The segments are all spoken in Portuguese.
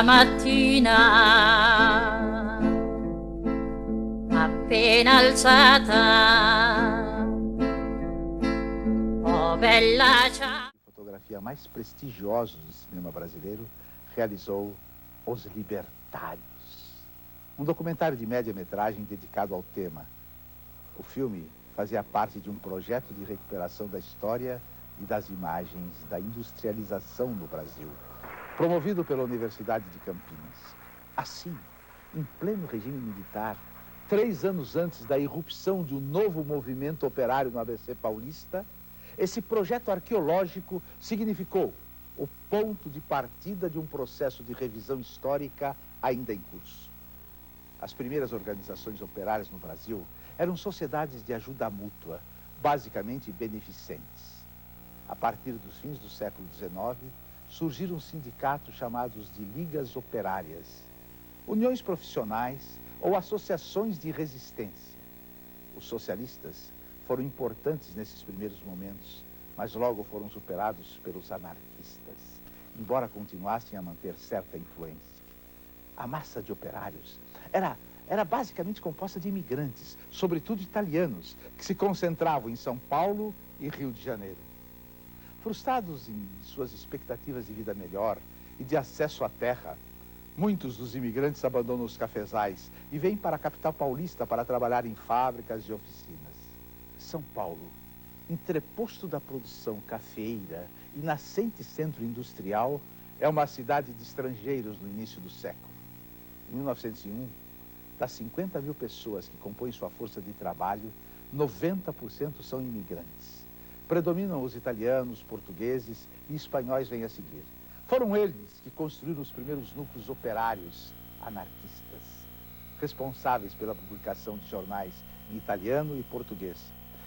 mattina, appena alzata, oh bella ciao. A fotografia mais prestigiosa do cinema brasileiro realizou Os Libertários, um documentário de média-metragem dedicado ao tema. O filme fazia parte de um projeto de recuperação da história e das imagens da industrialização no Brasil, promovido pela Universidade de Campinas. Assim, em pleno regime militar, 3 anos antes da irrupção de um novo movimento operário no ABC paulista, esse projeto arqueológico significou o ponto de partida de um processo de revisão histórica ainda em curso. As primeiras organizações operárias no Brasil eram sociedades de ajuda mútua, basicamente beneficentes. A partir dos fins do século XIX, surgiram sindicatos chamados de ligas operárias, uniões profissionais ou associações de resistência. Os socialistas foram importantes nesses primeiros momentos, mas logo foram superados pelos anarquistas, embora continuassem a manter certa influência. A massa de operários era basicamente composta de imigrantes, sobretudo italianos, que se concentravam em São Paulo e Rio de Janeiro. Frustrados em suas expectativas de vida melhor e de acesso à terra, muitos dos imigrantes abandonam os cafezais e vêm para a capital paulista para trabalhar em fábricas e oficinas. São Paulo, entreposto da produção cafeeira e nascente centro industrial, é uma cidade de estrangeiros no início do século. Em 1901, das 50 mil pessoas que compõem sua força de trabalho, 90% são imigrantes. Predominam os italianos, portugueses e espanhóis vêm a seguir. Foram eles que construíram os primeiros núcleos operários anarquistas, responsáveis pela publicação de jornais em italiano e português.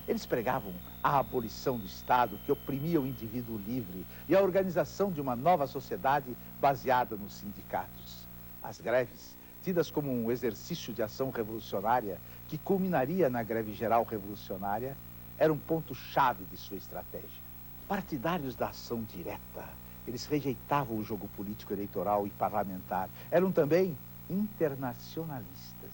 Eles pregavam a abolição do Estado, que oprimia o indivíduo livre, e a organização de uma nova sociedade baseada nos sindicatos. As greves, tidas como um exercício de ação revolucionária que culminaria na greve geral revolucionária, era um ponto-chave de sua estratégia. Partidários da ação direta, eles rejeitavam o jogo político eleitoral e parlamentar. Eram também internacionalistas.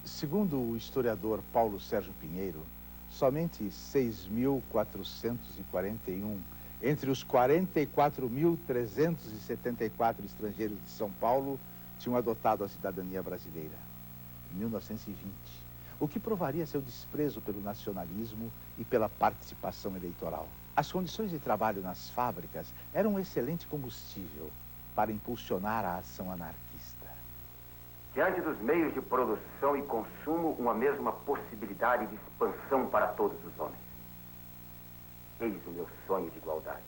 Segundo o historiador Paulo Sérgio Pinheiro, somente 6.441 entre os 44.374 estrangeiros de São Paulo tinham adotado a cidadania brasileira, em 1920, o que provaria seu desprezo pelo nacionalismo e pela participação eleitoral. As condições de trabalho nas fábricas eram um excelente combustível para impulsionar a ação anarquista. Diante dos meios de produção e consumo, uma mesma possibilidade de expansão para todos os homens. Eis o meu sonho de igualdade.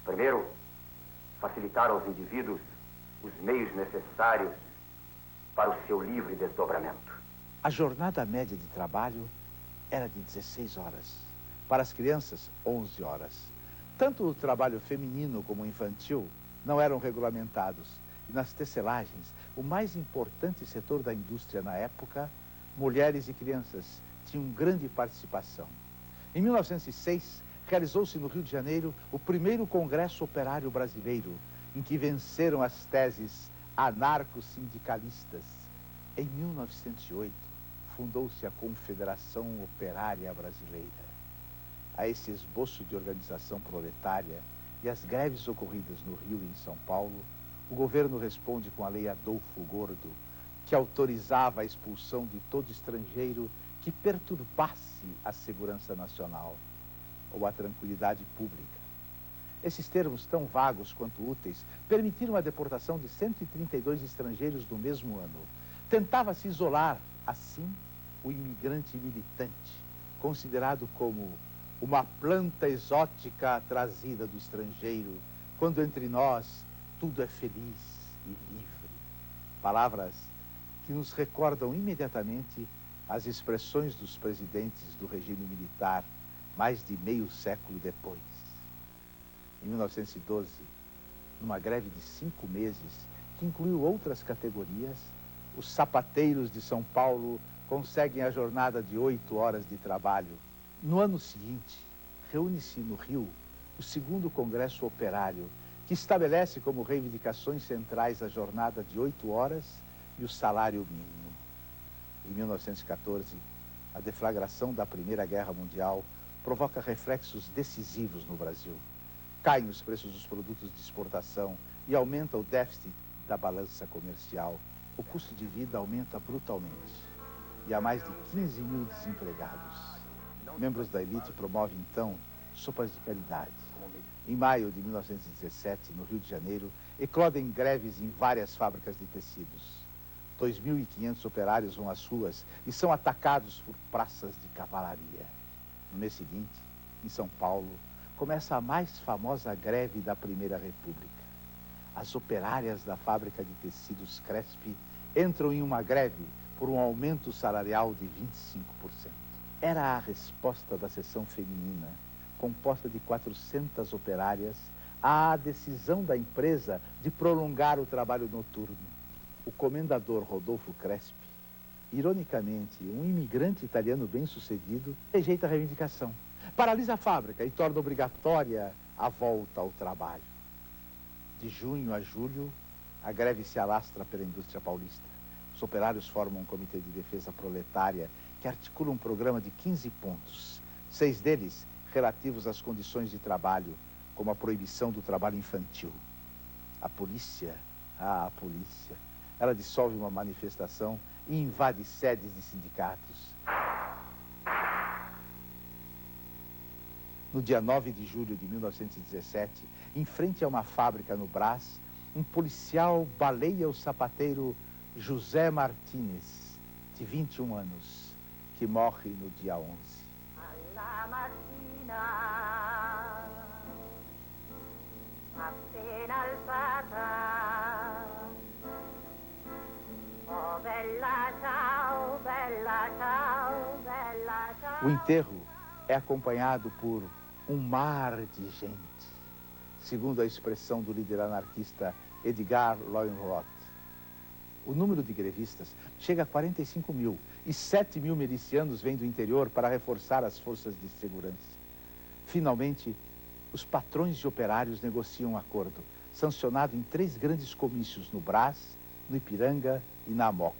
Primeiro, facilitar aos indivíduos os meios necessários para o seu livre desdobramento. A jornada média de trabalho era de 16 horas. Para as crianças, 11 horas. Tanto o trabalho feminino como o infantil não eram regulamentados. E nas tecelagens, o mais importante setor da indústria na época, mulheres e crianças tinham grande participação. Em 1906, realizou-se no Rio de Janeiro o primeiro Congresso Operário Brasileiro, em que venceram as teses anarco-sindicalistas. Em 1908, fundou-se a Confederação Operária Brasileira. A esse esboço de organização proletária e as greves ocorridas no Rio e em São Paulo, o governo responde com a Lei Adolfo Gordo, que autorizava a expulsão de todo estrangeiro que perturbasse a segurança nacional ou a tranquilidade pública. Esses termos, tão vagos quanto úteis, permitiram a deportação de 132 estrangeiros no mesmo ano. Tentava-se isolar, assim, o imigrante militante, considerado como uma planta exótica trazida do estrangeiro, quando entre nós tudo é feliz e livre. Palavras que nos recordam imediatamente as expressões dos presidentes do regime militar mais de meio século depois. Em 1912, numa greve de 5 meses, que incluiu outras categorias, os sapateiros de São Paulo conseguem a jornada de 8 horas de trabalho. No ano seguinte, reúne-se no Rio o segundo Congresso Operário, que estabelece como reivindicações centrais a jornada de 8 horas e o salário mínimo. Em 1914, a deflagração da Primeira Guerra Mundial provoca reflexos decisivos no Brasil. Caem os preços dos produtos de exportação e aumenta o déficit da balança comercial. O custo de vida aumenta brutalmente e há mais de 15 mil desempregados. Membros da elite promovem, então, sopas de caridade. Em maio de 1917, no Rio de Janeiro, eclodem greves em várias fábricas de tecidos. 2.500 operários vão às ruas e são atacados por praças de cavalaria. No mês seguinte, em São Paulo, começa a mais famosa greve da Primeira República. As operárias da fábrica de tecidos Crespi entram em uma greve por um aumento salarial de 25%. Era a resposta da seção feminina, composta de 400 operárias, à decisão da empresa de prolongar o trabalho noturno. O comendador Rodolfo Crespi, ironicamente, um imigrante italiano bem-sucedido, rejeita a reivindicação, paralisa a fábrica e torna obrigatória a volta ao trabalho. De junho a julho, a greve se alastra pela indústria paulista. Os operários formam um comitê de defesa proletária que articula um programa de 15 pontos, 6 deles relativos às condições de trabalho, como a proibição do trabalho infantil. A polícia, a polícia, ela dissolve uma manifestação e invade sedes de sindicatos. No dia 9 de julho de 1917, em frente a uma fábrica no Brás, um policial baleia o sapateiro José Martínez, de 21 anos, que morre no dia 11. Alla mattina, appena alzata, oh bella ciao, bella ciao, bella ciao. O enterro é acompanhado por um mar de gente, segundo a expressão do líder anarquista Edgar Löwenroth. O número de grevistas chega a 45 mil e 7 mil milicianos vêm do interior para reforçar as forças de segurança. Finalmente, os patrões de operários negociam um acordo, sancionado em 3 grandes comícios no Brás, no Ipiranga e na Moca.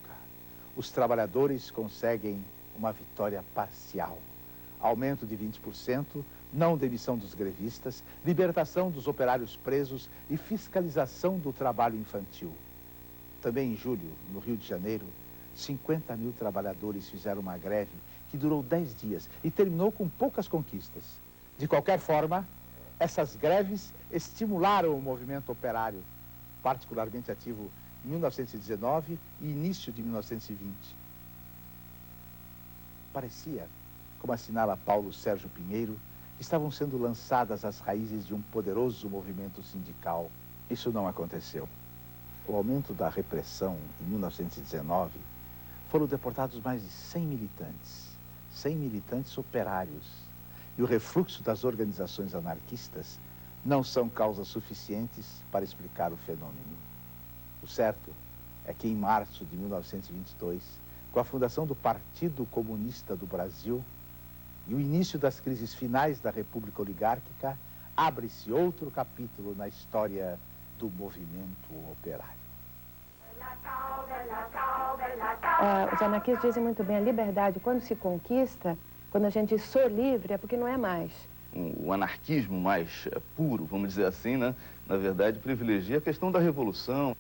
Os trabalhadores conseguem uma vitória parcial. Aumento de 20%, não demissão dos grevistas, libertação dos operários presos e fiscalização do trabalho infantil. Também em julho, no Rio de Janeiro, 50 mil trabalhadores fizeram uma greve que durou 10 dias e terminou com poucas conquistas. De qualquer forma, essas greves estimularam o movimento operário, particularmente ativo em 1919 e início de 1920. Parecia, como assinala Paulo Sérgio Pinheiro, que estavam sendo lançadas as raízes de um poderoso movimento sindical. Isso não aconteceu. O aumento da repressão em 1919 foram deportados mais de 100 militantes operários. E o refluxo das organizações anarquistas não são causas suficientes para explicar o fenômeno. O certo é que em março de 1922, com a fundação do Partido Comunista do Brasil e o início das crises finais da República Oligárquica, abre-se outro capítulo na história do movimento operário. Os anarquistas dizem muito bem, a liberdade, quando se conquista, quando a gente diz sou livre, é porque não é mais. O anarquismo mais puro, vamos dizer assim, né? Na verdade, privilegia a questão da revolução.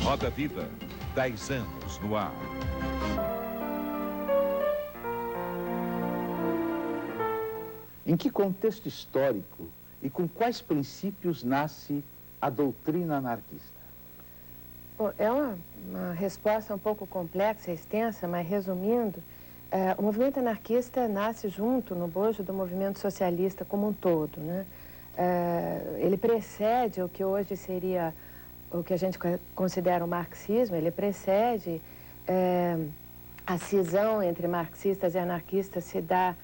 Roda Viva, 10 anos no ar. Em que contexto histórico e com quais princípios nasce a doutrina anarquista? Bom, é uma resposta um pouco complexa e extensa, mas resumindo, o movimento anarquista nasce junto, no bojo do movimento socialista como um todo, né? Ele precede o que hoje seria o que a gente considera o marxismo, ele precede a cisão entre marxistas e anarquistas se dá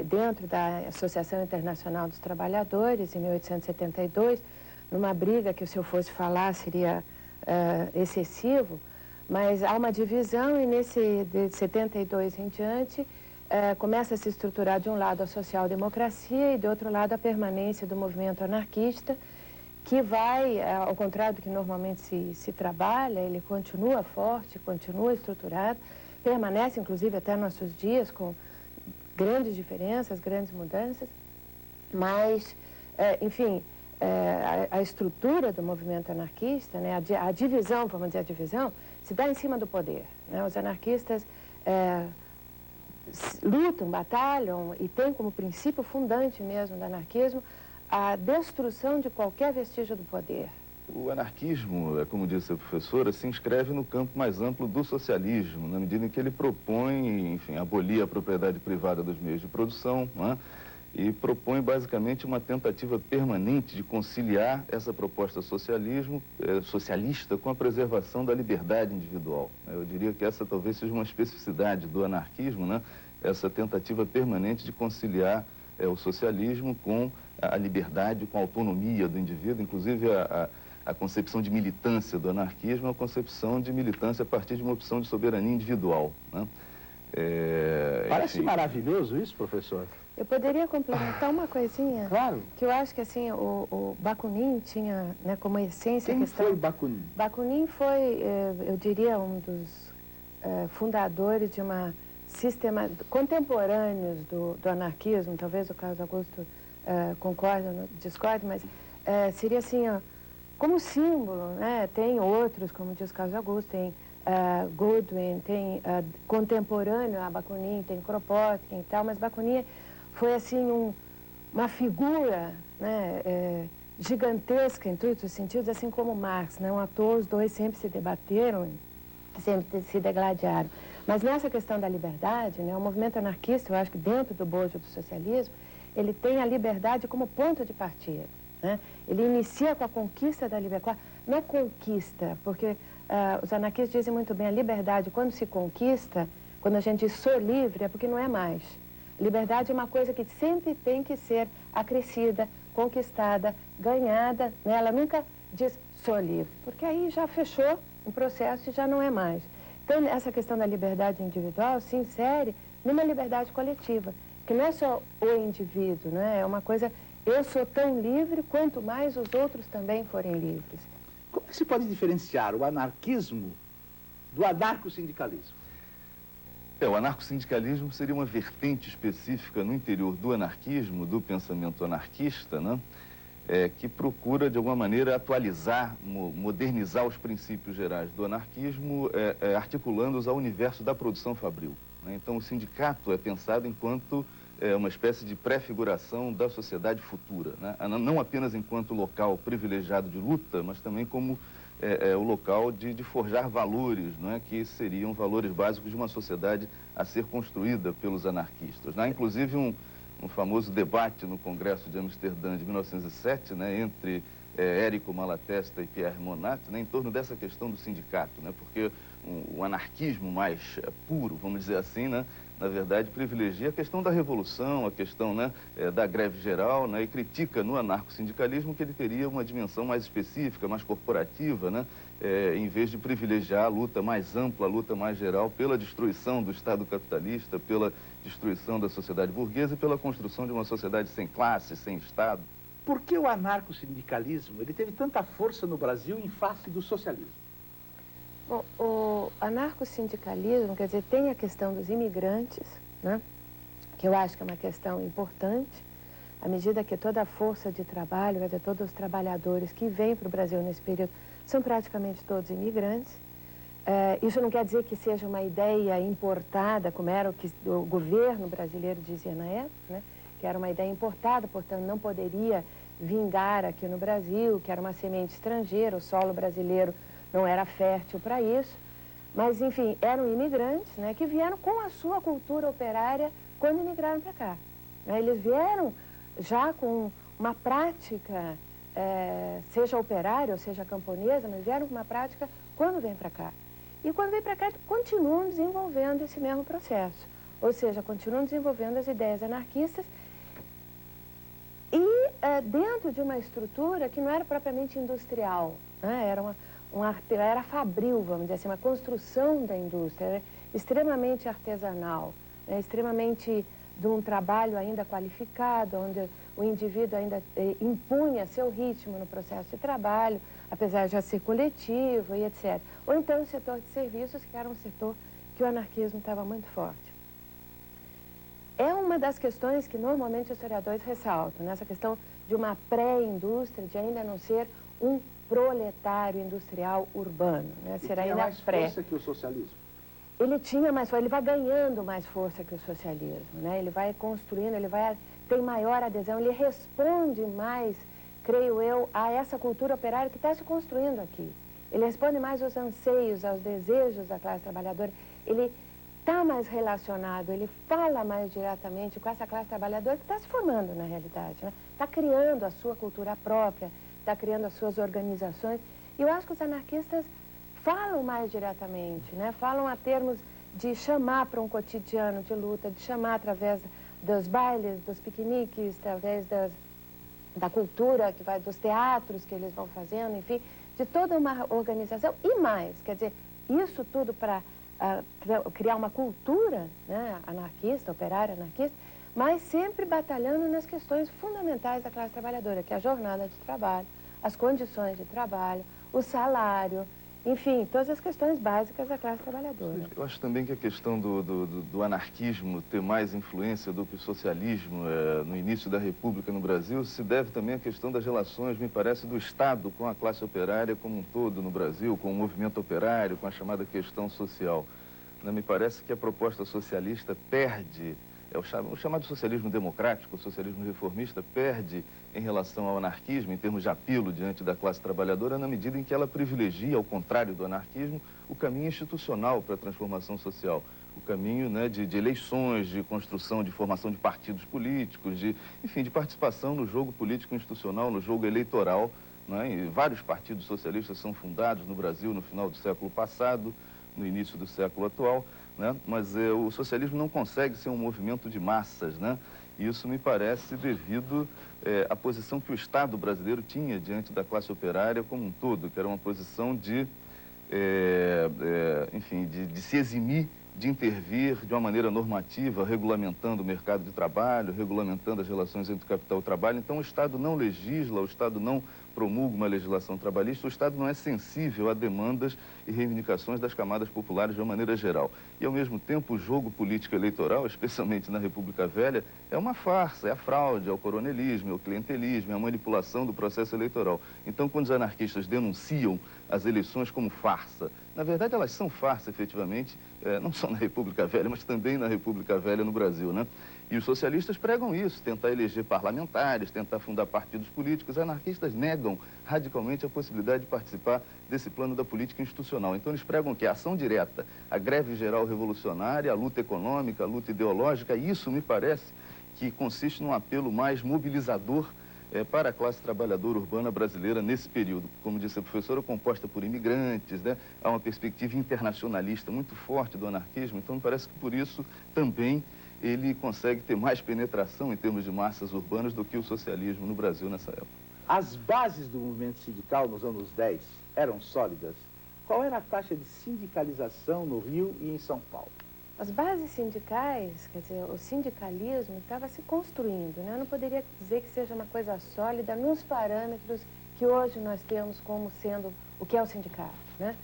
dentro da Associação Internacional dos Trabalhadores, em 1872, numa briga que, se eu fosse falar, seria excessivo, mas há uma divisão e de 72 em diante começa a se estruturar de um lado a social-democracia e de outro lado a permanência do movimento anarquista, que vai, ao contrário do que normalmente se trabalha, ele continua forte, continua estruturado, permanece inclusive até nossos dias com grandes diferenças, grandes mudanças, mas, enfim, a estrutura do movimento anarquista, né, a divisão, vamos dizer, a divisão, se dá em cima do poder, né? Os anarquistas lutam, batalham e têm como princípio fundante mesmo do anarquismo a destruição de qualquer vestígio do poder. O anarquismo, como disse a professora, se inscreve no campo mais amplo do socialismo, na medida em que ele propõe, enfim, abolir a propriedade privada dos meios de produção, né? E propõe basicamente uma tentativa permanente de conciliar essa proposta socialista com a preservação da liberdade individual. Eu diria que essa talvez seja uma especificidade do anarquismo, né? Essa tentativa permanente de conciliar o socialismo com a liberdade, com a autonomia do indivíduo. Inclusive a concepção de militância do anarquismo é uma concepção de militância a partir de uma opção de soberania individual, né? Parece enfim, maravilhoso isso, professor. Eu poderia complementar uma coisinha? Claro. Que eu acho que, assim, o Bakunin tinha, né, como essência a Quem questão... foi Bakunin? Bakunin foi, eu diria, um dos fundadores de uma contemporâneos do anarquismo, talvez o Carlos Augusto concorde ou discorde, mas seria assim, ó, como símbolo, né? Tem outros, como diz o Carlos Augusto, tem Goodwin, tem contemporâneo a Bakunin, tem Kropotkin e tal, mas Bakunin foi assim uma figura, né, gigantesca em todos os sentidos, assim como Marx, né? Um ator, os dois sempre se debateram, sempre se degladiaram. Mas nessa questão da liberdade, né, o movimento anarquista, eu acho que dentro do bojo do socialismo, ele tem a liberdade como ponto de partida, né? Ele inicia com a conquista da liberdade, não é conquista, porque os anarquistas dizem muito bem, a liberdade, quando se conquista, quando a gente diz sou livre, é porque não é mais. Liberdade é uma coisa que sempre tem que ser acrescida, conquistada, ganhada, né? Ela nunca diz sou livre, porque aí já fechou um processo e já não é mais. Então, essa questão da liberdade individual se insere numa liberdade coletiva, que não é só o indivíduo, né? É uma coisa, eu sou tão livre quanto mais os outros também forem livres. Como é que se pode diferenciar o anarquismo do anarcossindicalismo? O anarcossindicalismo seria uma vertente específica no interior do anarquismo, do pensamento anarquista, né? Que procura, de alguma maneira, atualizar, modernizar os princípios gerais do anarquismo, articulando-os ao universo da produção fabril, né? Então, o sindicato é pensado enquanto uma espécie de prefiguração da sociedade futura, né? Não apenas enquanto local privilegiado de luta, mas também como o local de forjar valores, não é? Que seriam valores básicos de uma sociedade a ser construída pelos anarquistas, né? Inclusive um famoso debate no Congresso de Amsterdã de 1907, né, entre Érico Malatesta e Pierre Monat, né, em torno dessa questão do sindicato, né? Porque o anarquismo mais puro, vamos dizer assim, né, na verdade, privilegia a questão da revolução, a questão, né, da greve geral, né, e critica no anarcossindicalismo que ele teria uma dimensão mais específica, mais corporativa, né, em vez de privilegiar a luta mais ampla, a luta mais geral pela destruição do Estado capitalista, pela destruição da sociedade burguesa e pela construção de uma sociedade sem classe, sem Estado. Por que o anarcossindicalismo ele teve tanta força no Brasil em face do socialismo? Bom, o anarcossindicalismo, quer dizer, tem a questão dos imigrantes, né? Que eu acho que é uma questão importante, à medida que toda a força de trabalho, quer dizer, todos os trabalhadores que vêm para o Brasil nesse período são praticamente todos imigrantes. Isso não quer dizer que seja uma ideia importada, como era o que o governo brasileiro dizia na época, né? Que era uma ideia importada, portanto não poderia vingar aqui no Brasil, que era uma semente estrangeira, o solo brasileiro não era fértil para isso, mas, enfim, eram imigrantes, né, que vieram com a sua cultura operária quando imigraram para cá, né? Eles vieram já com uma prática, seja operária ou seja camponesa, mas vieram com uma prática quando vêm para cá. E quando vêm para cá, continuam desenvolvendo esse mesmo processo, ou seja, continuam desenvolvendo as ideias anarquistas e dentro de uma estrutura que não era propriamente industrial, né? Era era fabril, vamos dizer assim, uma construção da indústria, era extremamente artesanal, né, extremamente de um trabalho ainda qualificado, onde o indivíduo ainda impunha seu ritmo no processo de trabalho, apesar de já ser coletivo e etc. Ou então o setor de serviços, que era um setor que o anarquismo estava muito forte. É uma das questões que normalmente os historiadores ressaltam, nessa questão de uma pré-indústria, de ainda não ser um proletário industrial urbano, né? Ser ainda mais pré. força que o socialismo. Ele tinha mais força, ele vai ganhando mais força que o socialismo, né? Ele vai construindo, tem maior adesão, ele responde mais, creio eu, a essa cultura operária que está se construindo aqui. Ele responde mais aos anseios, aos desejos da classe trabalhadora, ele está mais relacionado, ele fala mais diretamente com essa classe trabalhadora que está se formando na realidade, né? Está criando a sua cultura própria, está criando as suas organizações. E eu acho que os anarquistas falam mais diretamente, né? Falam a termos de chamar para um cotidiano de luta, de chamar através dos bailes, dos piqueniques, através da cultura, dos teatros que eles vão fazendo, enfim, de toda uma organização e mais. Quer dizer, isso tudo para criar uma cultura, né, anarquista, operária anarquista, mas sempre batalhando nas questões fundamentais da classe trabalhadora, que é a jornada de trabalho, as condições de trabalho, o salário, enfim, todas as questões básicas da classe trabalhadora. Eu acho também que a questão do anarquismo ter mais influência do que o socialismo no início da República no Brasil se deve também à questão das relações, me parece, do Estado com a classe operária como um todo no Brasil, com o movimento operário, com a chamada questão social. Me parece que a proposta socialista perde, o chamado socialismo democrático, o socialismo reformista, perde em relação ao anarquismo, em termos de apelo diante da classe trabalhadora, na medida em que ela privilegia, ao contrário do anarquismo, o caminho institucional para a transformação social. O caminho, né, de eleições, de construção, de formação de partidos políticos, enfim, de participação no jogo político institucional, no jogo eleitoral, né? E vários partidos socialistas são fundados no Brasil no final do século passado, no início do século atual, né? Mas o socialismo não consegue ser um movimento de massas, né? Isso me parece devido à posição que o Estado brasileiro tinha diante da classe operária como um todo, que era uma posição enfim, de se eximir de intervir de uma maneira normativa, regulamentando o mercado de trabalho, regulamentando as relações entre o capital e o trabalho. Então o Estado não legisla, o Estado não promulga uma legislação trabalhista, o Estado não é sensível a demandas e reivindicações das camadas populares de uma maneira geral. E, ao mesmo tempo, o jogo político eleitoral, especialmente na República Velha, é uma farsa, é a fraude, é o coronelismo, é o clientelismo, é a manipulação do processo eleitoral. Então, quando os anarquistas denunciam as eleições como farsa, na verdade, elas são farsa, efetivamente, não só na República Velha, mas também na República Velha no Brasil, né? E os socialistas pregam isso, tentar eleger parlamentares, tentar fundar partidos políticos. Os anarquistas negam radicalmente a possibilidade de participar desse plano da política institucional. Então eles pregam que a ação direta, a greve geral revolucionária, a luta econômica, a luta ideológica, isso me parece que consiste num apelo mais mobilizador para a classe trabalhadora urbana brasileira nesse período. Como disse a professora, composta por imigrantes, né? Há uma perspectiva internacionalista muito forte do anarquismo, então me parece que por isso também ele consegue ter mais penetração em termos de massas urbanas do que o socialismo no Brasil nessa época. As bases do movimento sindical nos anos 10 eram sólidas. Qual era a taxa de sindicalização no Rio e em São Paulo? As bases sindicais, quer dizer, o sindicalismo estava se construindo, né? Eu não poderia dizer que seja uma coisa sólida nos parâmetros que hoje nós temos como sendo o que é o sindicato, né?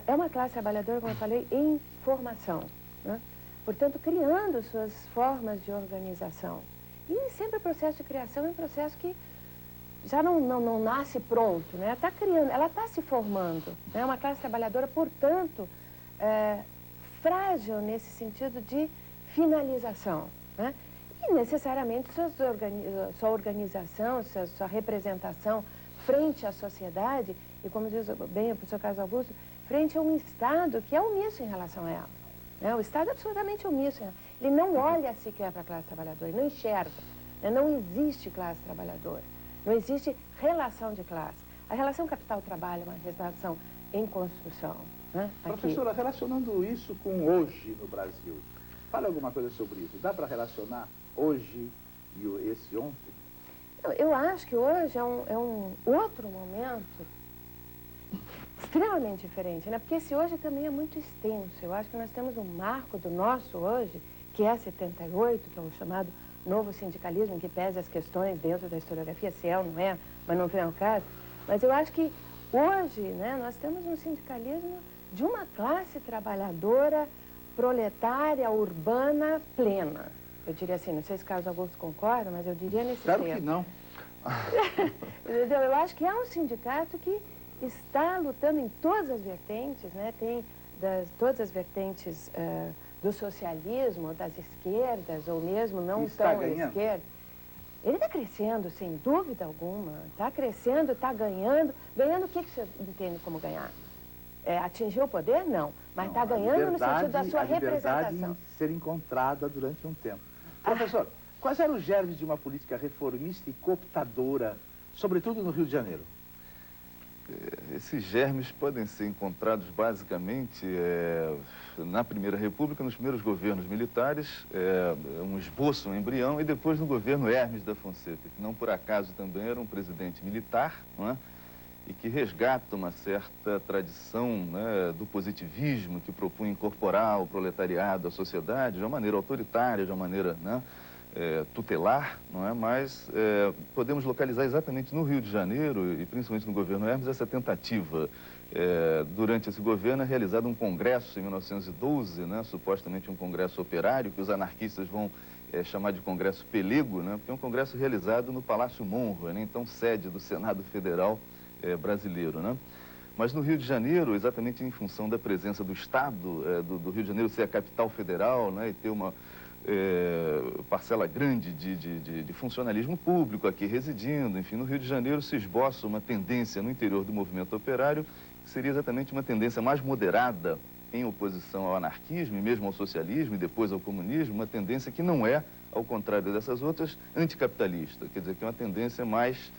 É uma classe trabalhadora, como eu falei, em formação, né? Portanto, criando suas formas de organização. E sempre o processo de criação é um processo que já não nasce pronto, né? Tá criando, ela está se formando, né? É uma classe trabalhadora, portanto, frágil nesse sentido de finalização, né? E necessariamente sua organização, sua representação frente à sociedade, e como diz bem o professor Carlos Augusto, frente a um Estado que é omisso em relação a ela, né? O Estado é absolutamente omisso, né? Ele não olha sequer para a classe trabalhadora, ele não enxerga, né? Não existe classe trabalhadora, não existe relação de classe. A relação capital-trabalho é uma relação em construção, né? Professora, relacionando isso com hoje no Brasil, fala alguma coisa sobre isso. Dá para relacionar hoje e esse ontem? Eu acho que hoje é um outro momento extremamente diferente, né? Porque esse hoje também é muito extenso. Eu acho que nós temos um marco do nosso hoje, que é 78, que é o chamado novo sindicalismo, que pese as questões dentro da historiografia, se é ou não é, mas não vem ao caso. Mas eu acho que hoje, né, nós temos um sindicalismo de uma classe trabalhadora, proletária, urbana, plena. Eu diria assim, não sei se Carlos Augusto concorda, mas eu diria nesse Claro termo. que não. Entendeu? Eu acho que é um sindicato que está lutando em todas as vertentes, né? Tem todas as vertentes do socialismo, das esquerdas, ou mesmo não tão à esquerda. Ele está crescendo, sem dúvida alguma. Está crescendo, está ganhando. Ganhando o que você entende como ganhar? Atingir o poder? Não. Mas está ganhando no sentido da sua representação. Em ser encontrada durante um tempo. Professor, quais eram os germes de uma política reformista e cooptadora, sobretudo no Rio de Janeiro? Esses germes podem ser encontrados basicamente na Primeira República, nos primeiros governos militares, um esboço, um embrião, e depois no governo Hermes da Fonseca, que não por acaso também era um presidente militar, não é? E que resgata uma certa tradição, né, do positivismo, que propunha incorporar o proletariado à sociedade de uma maneira autoritária, de uma maneira, né, tutelar, não é? Mas podemos localizar exatamente no Rio de Janeiro, e principalmente no governo Hermes, essa tentativa. Durante esse governo é realizado um congresso em 1912, né, supostamente um congresso operário, que os anarquistas vão chamar de Congresso Pelego, né, porque é um congresso realizado no Palácio Monroe, né, então sede do Senado Federal brasileiro, né? Mas no Rio de Janeiro, exatamente em função da presença do Estado, do Rio de Janeiro ser a capital federal, né, e ter uma parcela grande de funcionalismo público aqui residindo, enfim, no Rio de Janeiro se esboça uma tendência no interior do movimento operário, que seria exatamente uma tendência mais moderada em oposição ao anarquismo e mesmo ao socialismo e depois ao comunismo, uma tendência que não é, ao contrário dessas outras, anticapitalista, quer dizer, que é uma tendência mais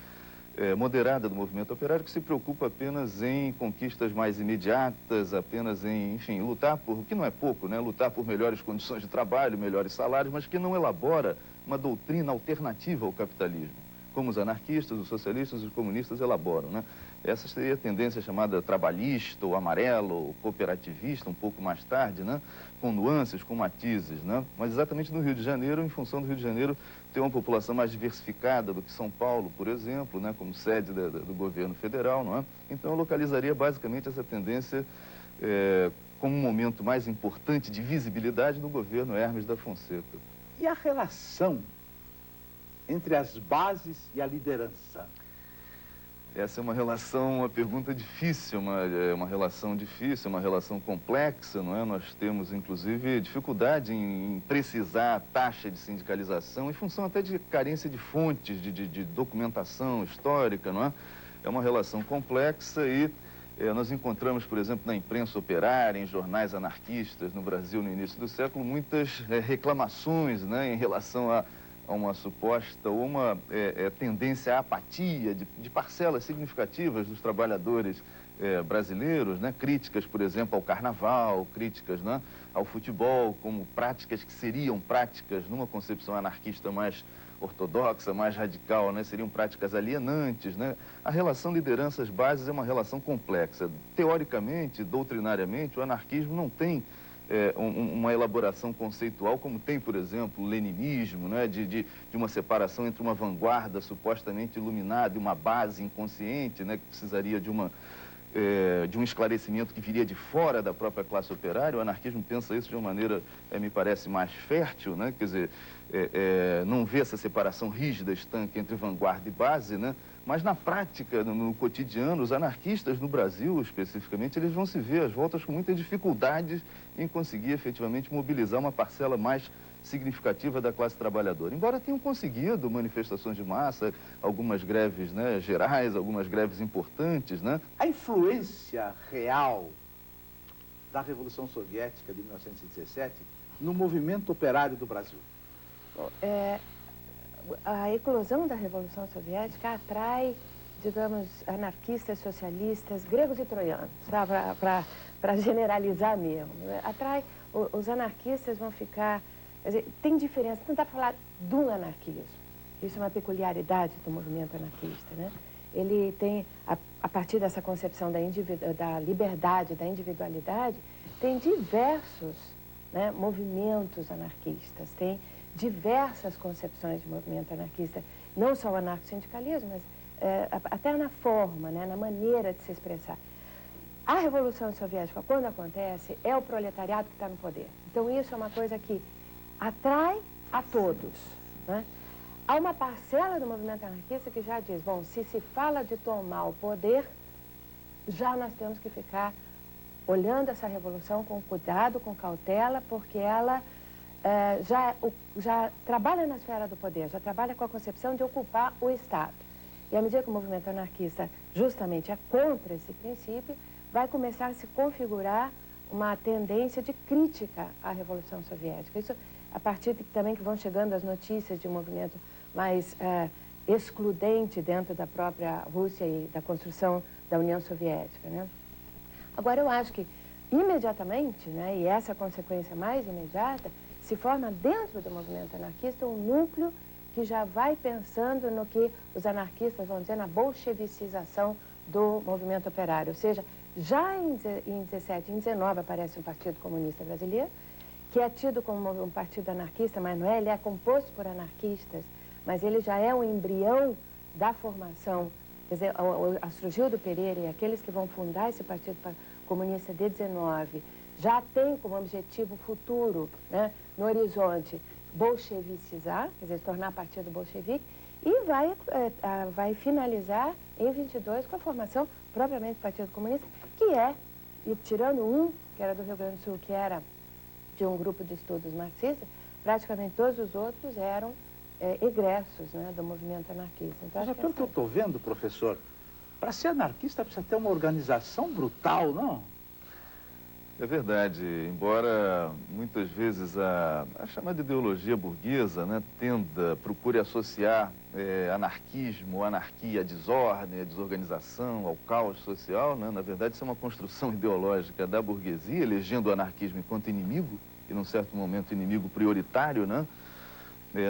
moderada do movimento operário, que se preocupa apenas em conquistas mais imediatas, apenas em, enfim, lutar por, o que não é pouco, né? Lutar por melhores condições de trabalho, melhores salários, mas que não elabora uma doutrina alternativa ao capitalismo, como os anarquistas, os socialistas e os comunistas elaboram, né? Essa seria a tendência chamada trabalhista, ou amarelo, ou cooperativista, um pouco mais tarde, né? Com nuances, com matizes, né? Mas exatamente no Rio de Janeiro, em função do Rio de Janeiro ter uma população mais diversificada do que São Paulo, por exemplo, né? Como sede do governo federal, não é? Então eu localizaria basicamente essa tendência como um momento mais importante de visibilidade no governo Hermes da Fonseca. E a relação entre as bases e a liderança? Essa é uma pergunta difícil, uma relação difícil, uma relação complexa, não é? Nós temos, inclusive, dificuldade em precisar a taxa de sindicalização, em função até de carência de fontes, de documentação histórica, não é? É uma relação complexa e nós encontramos, por exemplo, na imprensa operária, em jornais anarquistas no Brasil no início do século, muitas reclamações, né, em relação a uma suposta ou uma tendência à apatia de parcelas significativas dos trabalhadores brasileiros, né? Críticas, por exemplo, ao carnaval, críticas, né, ao futebol, como práticas que seriam práticas numa concepção anarquista mais ortodoxa, mais radical, né? Seriam práticas alienantes, né? A relação lideranças-bases é uma relação complexa. Teoricamente, doutrinariamente, o anarquismo não tem uma elaboração conceitual como tem, por exemplo, o leninismo, né, de uma separação entre uma vanguarda supostamente iluminada e uma base inconsciente, né, que precisaria de um esclarecimento que viria de fora da própria classe operária. O anarquismo pensa isso de uma maneira, me parece, mais fértil, né, quer dizer, não vê essa separação rígida, estanque entre vanguarda e base, né? Mas na prática, no cotidiano, os anarquistas no Brasil, especificamente, eles vão se ver às voltas com muita dificuldade em conseguir efetivamente mobilizar uma parcela mais significativa da classe trabalhadora. Embora tenham conseguido manifestações de massa, algumas greves, né, gerais, algumas greves importantes, né? A influência real da Revolução Soviética de 1917 no movimento operário do Brasil? A eclosão da Revolução Soviética atrai, digamos, anarquistas, socialistas, gregos e troianos, tá? Para generalizar mesmo. Atrai, os anarquistas vão ficar... Quer dizer, tem diferença, não dá para falar de um anarquismo. Isso é uma peculiaridade do movimento anarquista, né? ele tem, a partir dessa concepção da liberdade, da individualidade, tem diversos, né, movimentos anarquistas, tem diversas concepções de movimento anarquista, não só o anarcossindicalismo, mas até na forma, né, na maneira de se expressar. A Revolução Soviética, quando acontece, é o proletariado que está no poder. Então isso é uma coisa que atrai a todos, né? Há uma parcela do movimento anarquista que já diz, bom, se fala de tomar o poder, já nós temos que ficar olhando essa revolução com cuidado, com cautela, porque ela já trabalha na esfera do poder, já trabalha com a concepção de ocupar o Estado. E à medida que o movimento anarquista justamente é contra esse princípio, vai começar a se configurar uma tendência de crítica à Revolução Soviética. Isso a partir também que vão chegando as notícias de um movimento mais excludente dentro da própria Rússia e da construção da União Soviética, né? Agora, eu acho que imediatamente, né, e essa é a consequência mais imediata, se forma dentro do movimento anarquista um núcleo que já vai pensando no que os anarquistas vão dizer na bolchevicização do movimento operário. Ou seja, já em 17 e em 19 aparece um Partido Comunista Brasileiro, que é tido como um partido anarquista, mas não é, ele é composto por anarquistas, mas ele já é um embrião da formação, quer dizer, a Asdrubal Pereira e aqueles que vão fundar esse Partido Comunista de 19, já tem como objetivo futuro, né, no horizonte, bolchevicizar, quer dizer, tornar partido bolchevique, e vai finalizar em 22 com a formação propriamente do Partido Comunista, que é, e tirando um, que era do Rio Grande do Sul, que era de um grupo de estudos marxistas, praticamente todos os outros eram egressos, né, do movimento anarquista. Então, Mas pelo que eu estou vendo, professor, para ser anarquista precisa ter uma organização brutal, não? É verdade, embora muitas vezes a chamada ideologia burguesa, né, procure associar anarquismo, anarquia à desordem, à desorganização, ao caos social, né, na verdade isso é uma construção ideológica da burguesia, elegendo o anarquismo enquanto inimigo, e num certo momento inimigo prioritário, né?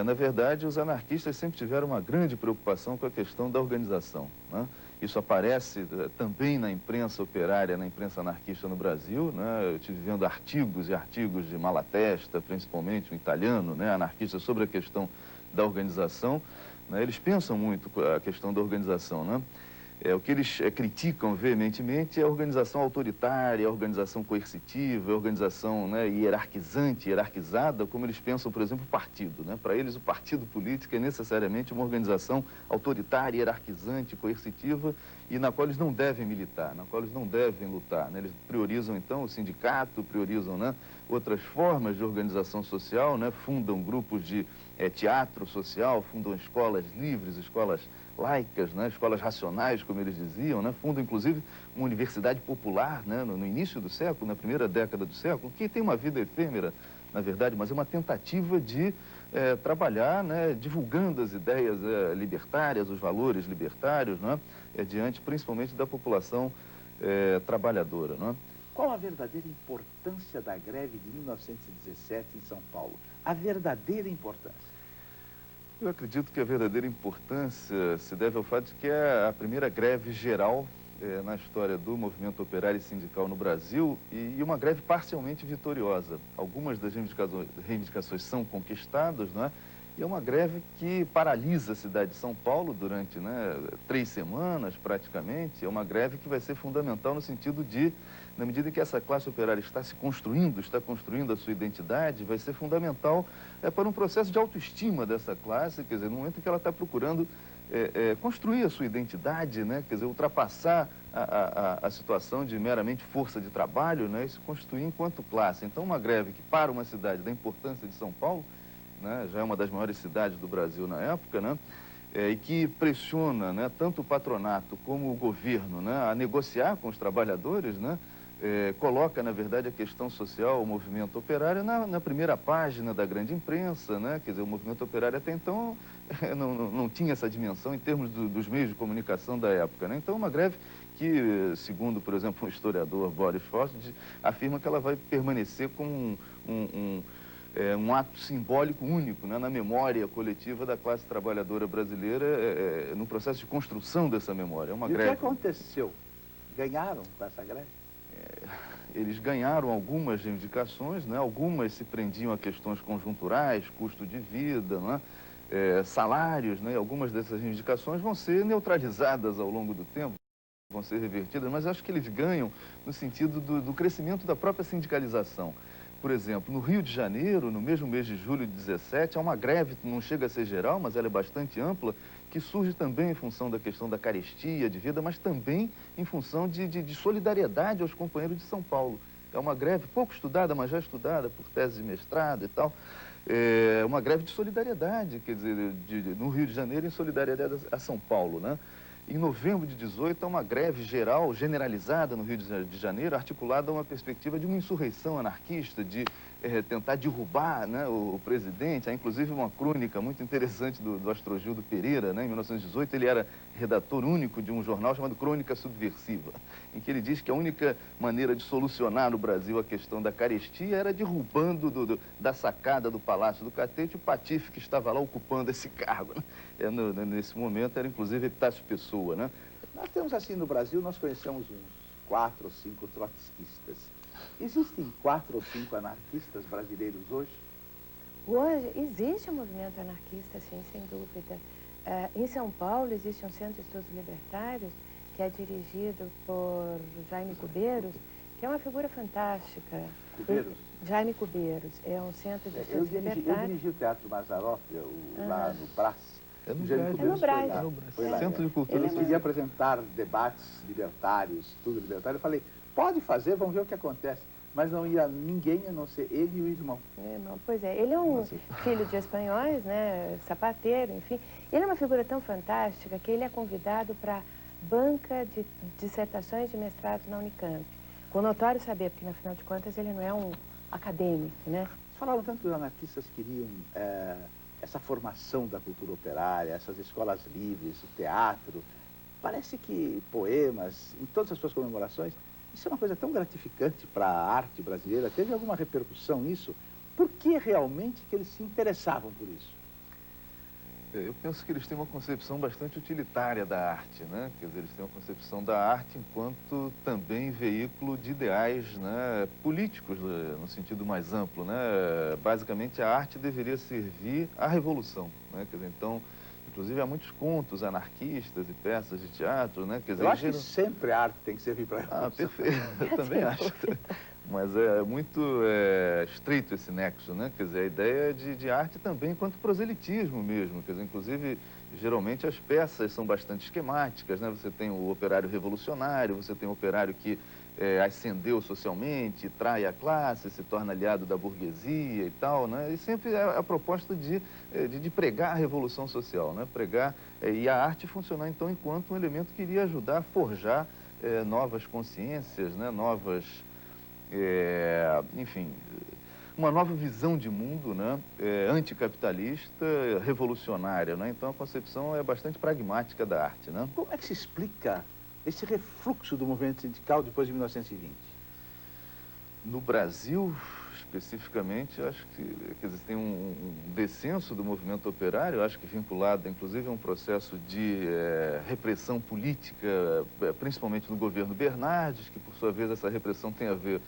Na verdade, os anarquistas sempre tiveram uma grande preocupação com a questão da organização, né? Isso aparece também na imprensa operária, na imprensa anarquista no Brasil, né? Eu estive vendo artigos e artigos de Malatesta, principalmente um italiano, né, anarquista, sobre a questão da organização, né? Eles pensam muito a questão da organização, né? O que eles criticam veementemente é a organização autoritária, a organização coercitiva, a organização, né, hierarquizante, hierarquizada, como eles pensam, por exemplo, o partido, né? Para eles, o partido político é necessariamente uma organização autoritária, hierarquizante, coercitiva, e na qual eles não devem militar, na qual eles não devem lutar, né? Eles priorizam, então, o sindicato, priorizam, né, outras formas de organização social, né? Fundam grupos de teatro social, fundam escolas livres, escolas laicas, né, escolas racionais, como eles diziam, né, fundam inclusive uma universidade popular, né, no início do século, na primeira década do século, que tem uma vida efêmera, na verdade, mas é uma tentativa de trabalhar, né, divulgando as ideias libertárias, os valores libertários, né, diante principalmente da população trabalhadora, né. Qual a verdadeira importância da greve de 1917 em São Paulo? A verdadeira importância. Eu acredito que a verdadeira importância se deve ao fato de que é a primeira greve geral na história do movimento operário e sindical no Brasil e uma greve parcialmente vitoriosa. Algumas das reivindicações são conquistadas, né? E é uma greve que paralisa a cidade de São Paulo durante, né, 3 semanas praticamente. É uma greve que vai ser fundamental no sentido de, na medida em que essa classe operária está construindo a sua identidade, vai ser fundamental para um processo de autoestima dessa classe, quer dizer, no momento em que ela está procurando construir a sua identidade, né, quer dizer, ultrapassar a situação de meramente força de trabalho, né, e se constituir enquanto classe. Então, uma greve que para uma cidade da importância de São Paulo, né, já é uma das maiores cidades do Brasil na época, né, e que pressiona, né, tanto o patronato como o governo, né, a negociar com os trabalhadores, né, coloca, na verdade, a questão social, o movimento operário na primeira página da grande imprensa, né, quer dizer, o movimento operário até então não tinha essa dimensão em termos dos meios de comunicação da época, né. Então, uma greve que, segundo, por exemplo, o historiador Boris Forst, afirma que ela vai permanecer como um ato simbólico único, né, na memória coletiva da classe trabalhadora brasileira, no processo de construção dessa memória. É uma greve. O que aconteceu? Ganharam com essa greve? Eles ganharam algumas reivindicações, né, algumas se prendiam a questões conjunturais, custo de vida, né, salários, né, algumas dessas reivindicações vão ser neutralizadas ao longo do tempo, vão ser revertidas, mas acho que eles ganham no sentido do crescimento da própria sindicalização. Por exemplo, no Rio de Janeiro, no mesmo mês de julho de 17, há uma greve, não chega a ser geral, mas ela é bastante ampla, que surge também em função da questão da carestia de vida, mas também em função de solidariedade aos companheiros de São Paulo. É uma greve pouco estudada, mas já estudada por tese de mestrado e tal. É uma greve de solidariedade, quer dizer, no Rio de Janeiro, em solidariedade a São Paulo, né? Em novembro de 18, há uma greve geral, generalizada no Rio de Janeiro, articulada a uma perspectiva de uma insurreição anarquista, de tentar derrubar, né, o presidente. Há inclusive uma crônica muito interessante do Astrogildo Pereira, né? Em 1918, ele era redator único de um jornal chamado Crônica Subversiva, em que ele diz que a única maneira de solucionar no Brasil a questão da carestia era derrubando da sacada do Palácio do Catete o patife que estava lá ocupando esse cargo, né? Nesse momento era inclusive Epitácio Pessoa, né? Nós temos assim no Brasil, nós conhecemos uns 4 ou 5 trotskistas. Existem 4 ou 5 anarquistas brasileiros hoje? Hoje existe um movimento anarquista, sim, sem dúvida. Em São Paulo existe um Centro de Estudos Libertários, que é dirigido por Jaime Cubeiros, que é uma figura fantástica. Cubeiros? Jaime Cubeiros, é um centro de estudos Eu libertários. dirigi o Teatro Mazzaropi, lá no Brás. É no Jaime Brás. Cubeiros foi lá. Centro de Cultura. Ele queria apresentar debates libertários, tudo libertário. Eu falei, pode fazer, vamos ver o que acontece. Mas não ia ninguém a não ser ele e o irmão. Pois é, ele é um filho de espanhóis, né, sapateiro, enfim. Ele é uma figura tão fantástica que ele é convidado para banca de dissertações de mestrado na Unicamp. Com notório saber, porque, afinal de contas, ele não é um acadêmico, né? Falaram tanto que os anarquistas queriam essa formação da cultura operária, essas escolas livres, o teatro. Parece que poemas, em todas as suas comemorações, isso é uma coisa tão gratificante para a arte brasileira. Teve alguma repercussão nisso? Por que realmente que eles se interessavam por isso? Eu penso que eles têm uma concepção bastante utilitária da arte, né? Quer dizer, eles têm uma concepção da arte enquanto também veículo de ideais, né, políticos, no sentido mais amplo, né? Basicamente, a arte deveria servir à revolução, né? Quer dizer, então, inclusive, há muitos contos anarquistas e peças de teatro, né? Quer dizer, eu acho que sempre a arte tem que servir para a revolução. Perfeito. Eu também acho. Mas é muito estreito esse nexo, né? Quer dizer, a ideia de arte também enquanto proselitismo mesmo. Quer dizer, inclusive, geralmente as peças são bastante esquemáticas, né? Você tem o operário revolucionário, você tem o operário que ascendeu socialmente, trai a classe, se torna aliado da burguesia e tal, né? E sempre é a proposta de pregar a revolução social, né? Pregar, e a arte funcionar, então, enquanto um elemento que iria ajudar a forjar novas consciências, né? Novas... enfim, uma nova visão de mundo, né, anticapitalista, revolucionária, né? Então a concepção é bastante pragmática da arte, né? Como é que se explica esse refluxo do movimento sindical depois de 1920? No Brasil, especificamente, acho que, quer dizer, tem um descenso do movimento operário, acho que vinculado, inclusive, a um processo de repressão política, principalmente no governo Bernardes, que, por sua vez, essa repressão tem a ver,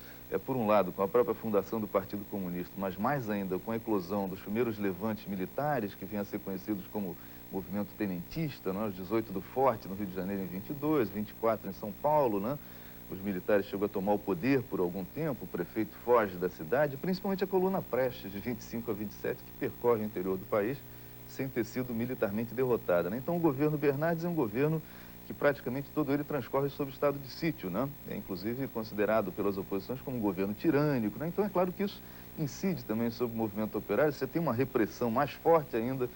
por um lado, com a própria fundação do Partido Comunista, mas mais ainda com a eclosão dos primeiros levantes militares, que vinham a ser conhecidos como movimento tenentista, né? Os 18 do Forte, no Rio de Janeiro, em 22, 24 em São Paulo, né? Os militares chegam a tomar o poder por algum tempo, o prefeito foge da cidade, principalmente a coluna Prestes, de 25 a 27, que percorre o interior do país sem ter sido militarmente derrotada, né? Então o governo Bernardes é um governo que praticamente todo ele transcorre sob estado de sítio, né? É inclusive considerado pelas oposições como um governo tirânico, né? Então é claro que isso incide também sobre o movimento operário. Você tem uma repressão mais forte ainda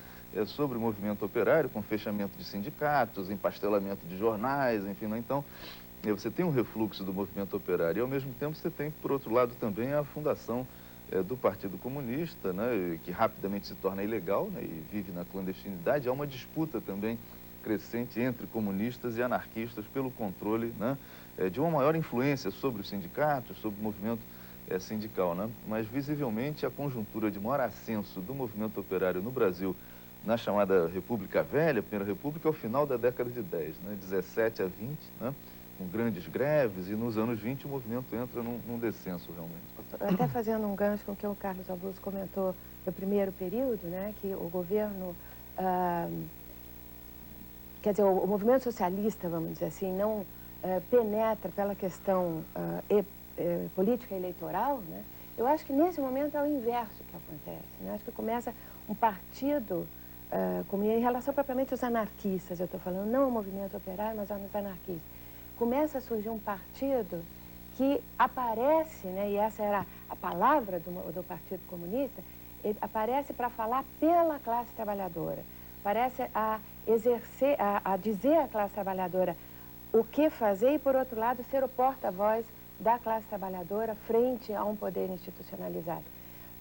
sobre o movimento operário, com fechamento de sindicatos, empastelamento de jornais, enfim, né? Então você tem um refluxo do movimento operário e, ao mesmo tempo, você tem, por outro lado, também a fundação do Partido Comunista, né, que rapidamente se torna ilegal, né, e vive na clandestinidade. Há uma disputa também crescente entre comunistas e anarquistas pelo controle, né, de uma maior influência sobre os sindicatos, sobre o movimento sindical, né? Mas visivelmente a conjuntura de maior ascenso do movimento operário no Brasil na chamada República Velha, Primeira República, ao final da década de 10, né? 17 a 20, né? Com grandes greves, e nos anos 20 o movimento entra num descenso realmente. Até fazendo um gancho com o que o Carlos Augusto comentou no primeiro período, né? Que o governo, quer dizer, o movimento socialista, vamos dizer assim, não penetra pela questão política eleitoral, né? Eu acho que nesse momento é o inverso que acontece, né? Acho que começa um partido, em relação propriamente aos anarquistas, eu estou falando, não ao movimento operário, mas aos anarquistas. Começa a surgir um partido que aparece, né, e essa era a palavra do Partido Comunista, ele aparece para falar pela classe trabalhadora, parece a exercer, a dizer à classe trabalhadora o que fazer e, por outro lado, ser o porta-voz da classe trabalhadora frente a um poder institucionalizado.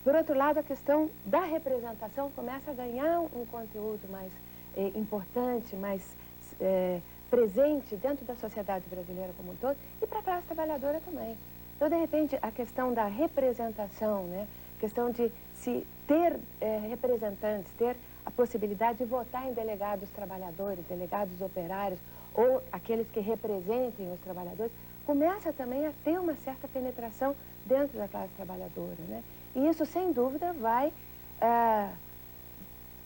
Por outro lado, a questão da representação começa a ganhar um conteúdo mais importante, mais presente dentro da sociedade brasileira como um todo e para a classe trabalhadora também. Então, de repente, a questão da representação, né, a questão de se ter representantes, ter a possibilidade de votar em delegados trabalhadores, delegados operários ou aqueles que representem os trabalhadores, começa também a ter uma certa penetração dentro da classe trabalhadora, né? E isso, sem dúvida, vai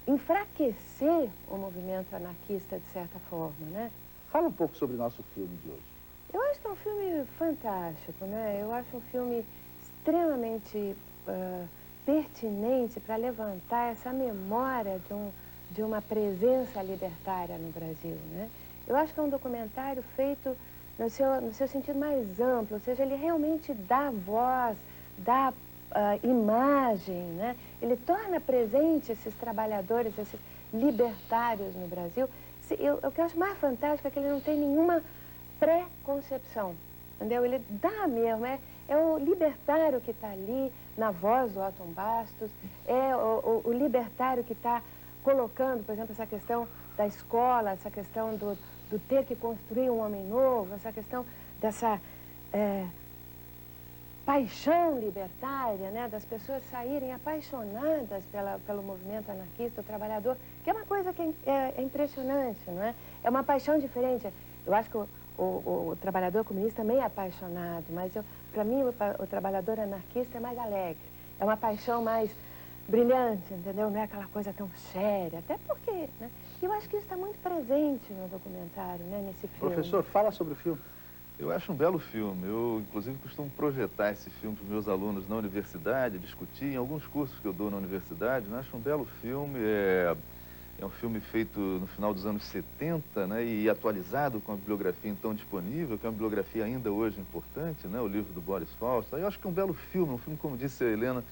enfraquecer o movimento anarquista, de certa forma, né? Fala um pouco sobre o nosso filme de hoje. Eu acho que é um filme fantástico, né? Eu acho um filme extremamente pertinente para levantar essa memória de uma presença libertária no Brasil, né? Eu acho que é um documentário feito no seu sentido mais amplo, ou seja, ele realmente dá voz, dá imagem, né? Ele torna presente esses trabalhadores, esses libertários no Brasil. O que eu acho mais fantástico é que ele não tem nenhuma pré-concepção, entendeu? Ele dá mesmo, é o libertário que está ali, na voz do Otton Bastos, é o libertário que está colocando, por exemplo, essa questão da escola, essa questão do ter que construir um homem novo, essa questão dessa paixão libertária, né, das pessoas saírem apaixonadas pelo movimento anarquista, o trabalhador, que é uma coisa que é impressionante, não é? É uma paixão diferente. Eu acho que o trabalhador comunista também é apaixonado, mas para mim o trabalhador anarquista é mais alegre, é uma paixão mais brilhante, entendeu? Não é aquela coisa tão séria, até porque, né? E eu acho que isso está muito presente no documentário, né, nesse filme. Professor, fala sobre o filme. Eu acho um belo filme. Eu, inclusive, costumo projetar esse filme para os meus alunos na universidade, discutir em alguns cursos que eu dou na universidade. Eu acho um belo filme. É um filme feito no final dos anos 70, né, e atualizado com a bibliografia então disponível, que é uma bibliografia ainda hoje importante, né, o livro do Boris Fausto. Eu acho que é um belo filme, como disse a Helena,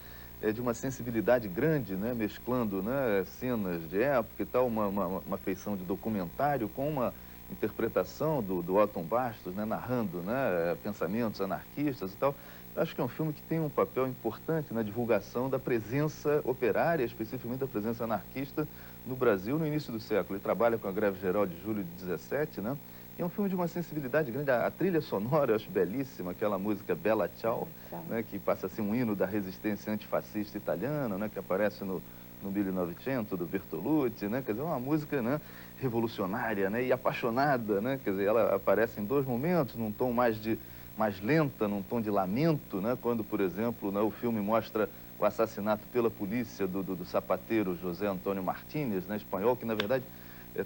de uma sensibilidade grande, né, mesclando, né, cenas de época e tal, uma feição de documentário com uma interpretação do Otton Bastos, né, narrando, né, pensamentos anarquistas e tal. Eu acho que é um filme que tem um papel importante na divulgação da presença operária, especificamente da presença anarquista no Brasil no início do século. Ele trabalha com a greve geral de julho de 17, né? E é um filme de uma sensibilidade grande. A trilha sonora eu acho belíssima, aquela música Bella Ciao, né, que passa a ser um hino da resistência antifascista italiana, né, que aparece no 1900, do Bertolucci, né? Quer dizer, uma música, né, revolucionária, né, e apaixonada, né? Quer dizer, ela aparece em dois momentos, num tom mais lenta, num tom de lamento, né? Quando, por exemplo, né, o filme mostra o assassinato pela polícia do sapateiro José Antônio Martínez, né, espanhol, que na verdade